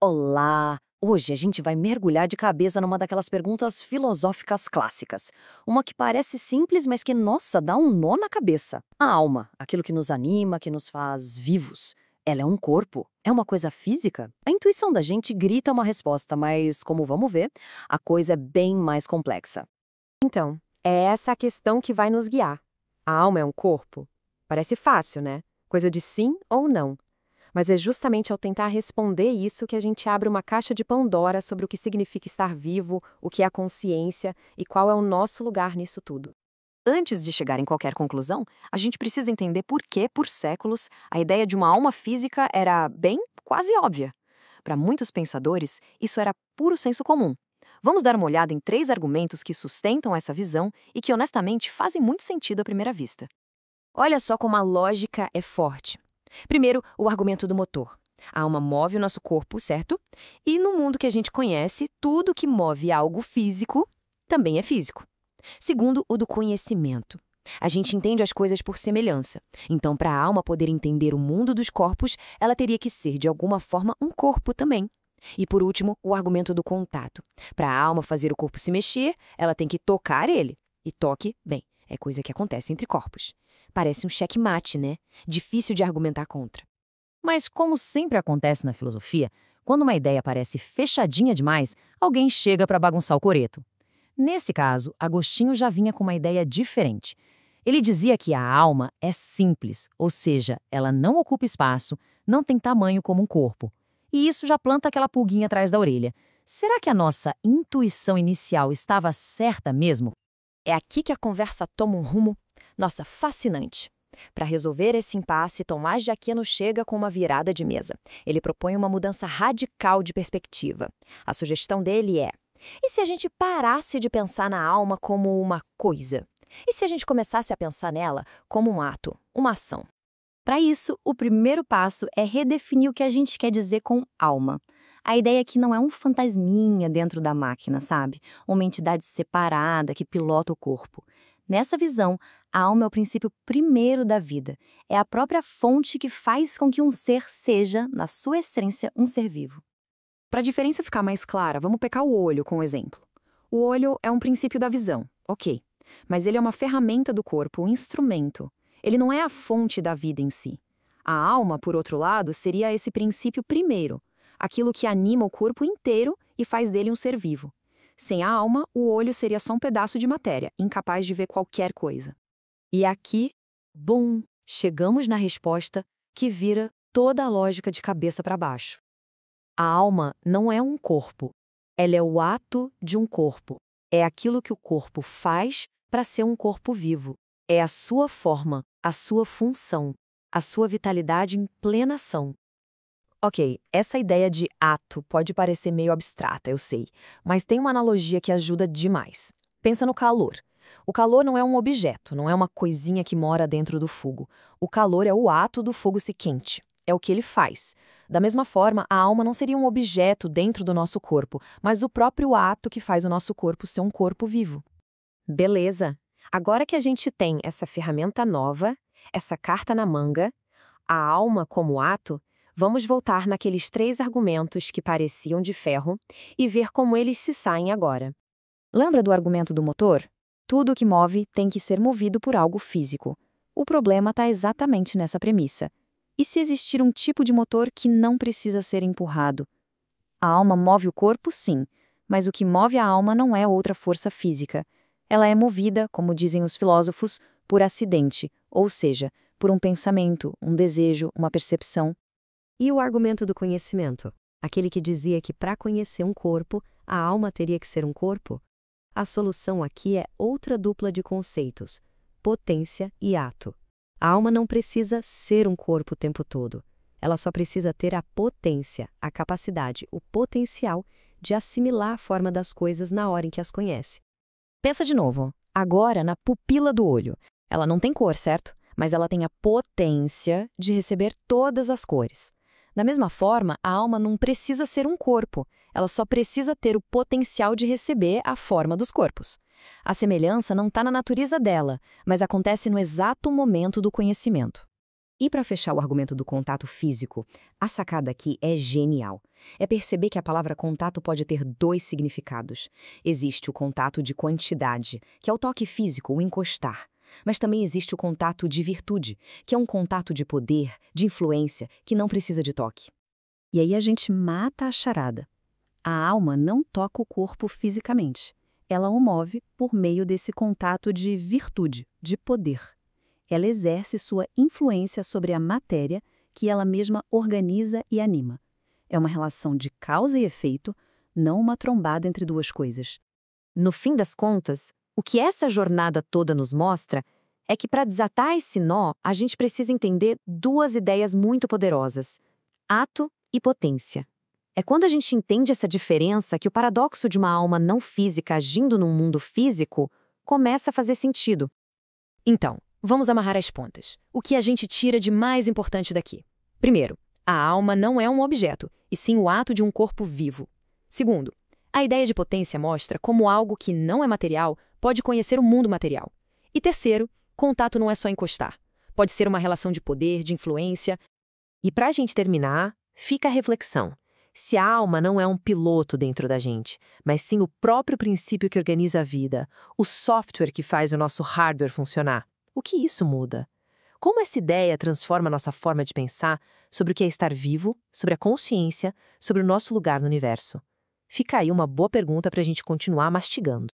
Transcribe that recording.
Olá! Hoje a gente vai mergulhar de cabeça numa daquelas perguntas filosóficas clássicas. Uma que parece simples, mas que, nossa, dá um nó na cabeça. A alma, aquilo que nos anima, que nos faz vivos. Ela é um corpo? É uma coisa física? A intuição da gente grita uma resposta, mas, como vamos ver, a coisa é bem mais complexa. Então, é essa a questão que vai nos guiar. A alma é um corpo? Parece fácil, né? Coisa de sim ou não. Mas é justamente ao tentar responder isso que a gente abre uma caixa de Pandora sobre o que significa estar vivo, o que é a consciência e qual é o nosso lugar nisso tudo. Antes de chegar em qualquer conclusão, a gente precisa entender por que, por séculos, a ideia de uma alma física era, bem, quase óbvia. Para muitos pensadores, isso era puro senso comum. Vamos dar uma olhada em 3 argumentos que sustentam essa visão e que, honestamente, fazem muito sentido à primeira vista. Olha só como a lógica é forte. Primeiro, o argumento do motor. A alma move o nosso corpo, certo? E no mundo que a gente conhece, tudo que move algo físico também é físico. Segundo, o do conhecimento. A gente entende as coisas por semelhança. Então, para a alma poder entender o mundo dos corpos, ela teria que ser, de alguma forma, um corpo também. E, por último, o argumento do contato. Para a alma fazer o corpo se mexer, ela tem que tocar ele. E toque, bem, é coisa que acontece entre corpos. Parece um checkmate, né? Difícil de argumentar contra. Mas, como sempre acontece na filosofia, quando uma ideia parece fechadinha demais, alguém chega para bagunçar o coreto. Nesse caso, Agostinho já vinha com uma ideia diferente. Ele dizia que a alma é simples, ou seja, ela não ocupa espaço, não tem tamanho como um corpo. E isso já planta aquela pulguinha atrás da orelha. Será que a nossa intuição inicial estava certa mesmo? É aqui que a conversa toma um rumo, nossa, fascinante. Para resolver esse impasse, Tomás de Aquino chega com uma virada de mesa. Ele propõe uma mudança radical de perspectiva. A sugestão dele é: e se a gente parasse de pensar na alma como uma coisa? E se a gente começasse a pensar nela como um ato, uma ação? Para isso, o primeiro passo é redefinir o que a gente quer dizer com alma. A ideia é que não é um fantasminha dentro da máquina, sabe? Uma entidade separada que pilota o corpo. Nessa visão, a alma é o princípio primeiro da vida. É a própria fonte que faz com que um ser seja, na sua essência, um ser vivo. Para a diferença ficar mais clara, vamos pegar o olho como exemplo. O olho é um princípio da visão, ok. Mas ele é uma ferramenta do corpo, um instrumento. Ele não é a fonte da vida em si. A alma, por outro lado, seria esse princípio primeiro, aquilo que anima o corpo inteiro e faz dele um ser vivo. Sem a alma, o olho seria só um pedaço de matéria, incapaz de ver qualquer coisa. E aqui, bum, chegamos na resposta que vira toda a lógica de cabeça para baixo. A alma não é um corpo. Ela é o ato de um corpo. É aquilo que o corpo faz para ser um corpo vivo. É a sua forma, a sua função, a sua vitalidade em plena ação. Ok, essa ideia de ato pode parecer meio abstrata, eu sei, mas tem uma analogia que ajuda demais. Pensa no calor. O calor não é um objeto, não é uma coisinha que mora dentro do fogo. O calor é o ato do fogo se quente. É o que ele faz. Da mesma forma, a alma não seria um objeto dentro do nosso corpo, mas o próprio ato que faz o nosso corpo ser um corpo vivo. Beleza. Agora que a gente tem essa ferramenta nova, essa carta na manga, a alma como ato, vamos voltar naqueles 3 argumentos que pareciam de ferro e ver como eles se saem agora. Lembra do argumento do motor? Tudo que move tem que ser movido por algo físico. O problema está exatamente nessa premissa. E se existir um tipo de motor que não precisa ser empurrado? A alma move o corpo, sim, mas o que move a alma não é outra força física. Ela é movida, como dizem os filósofos, por acidente, ou seja, por um pensamento, um desejo, uma percepção. E o argumento do conhecimento? Aquele que dizia que para conhecer um corpo, a alma teria que ser um corpo? A solução aqui é outra dupla de conceitos: potência e ato. A alma não precisa ser um corpo o tempo todo. Ela só precisa ter a potência, a capacidade, o potencial de assimilar a forma das coisas na hora em que as conhece. Pensa de novo, agora na pupila do olho. Ela não tem cor, certo? Mas ela tem a potência de receber todas as cores. Da mesma forma, a alma não precisa ser um corpo, ela só precisa ter o potencial de receber a forma dos corpos. A semelhança não está na natureza dela, mas acontece no exato momento do conhecimento. E para fechar o argumento do contato físico, a sacada aqui é genial. É perceber que a palavra contato pode ter dois significados. Existe o contato de quantidade, que é o toque físico, o encostar. Mas também existe o contato de virtude, que é um contato de poder, de influência, que não precisa de toque. E aí a gente mata a charada. A alma não toca o corpo fisicamente. Ela o move por meio desse contato de virtude, de poder. Ela exerce sua influência sobre a matéria que ela mesma organiza e anima. É uma relação de causa e efeito, não uma trombada entre duas coisas. No fim das contas, o que essa jornada toda nos mostra é que para desatar esse nó, a gente precisa entender duas ideias muito poderosas: ato e potência. É quando a gente entende essa diferença que o paradoxo de uma alma não física agindo num mundo físico começa a fazer sentido. Então, vamos amarrar as pontas. O que a gente tira de mais importante daqui? Primeiro, a alma não é um objeto, e sim o ato de um corpo vivo. Segundo, a ideia de potência mostra como algo que não é material pode conhecer o mundo material. E terceiro, contato não é só encostar. Pode ser uma relação de poder, de influência. E para a gente terminar, fica a reflexão. Se a alma não é um piloto dentro da gente, mas sim o próprio princípio que organiza a vida, o software que faz o nosso hardware funcionar, o que isso muda? Como essa ideia transforma a nossa forma de pensar sobre o que é estar vivo, sobre a consciência, sobre o nosso lugar no universo? Fica aí uma boa pergunta para a gente continuar mastigando.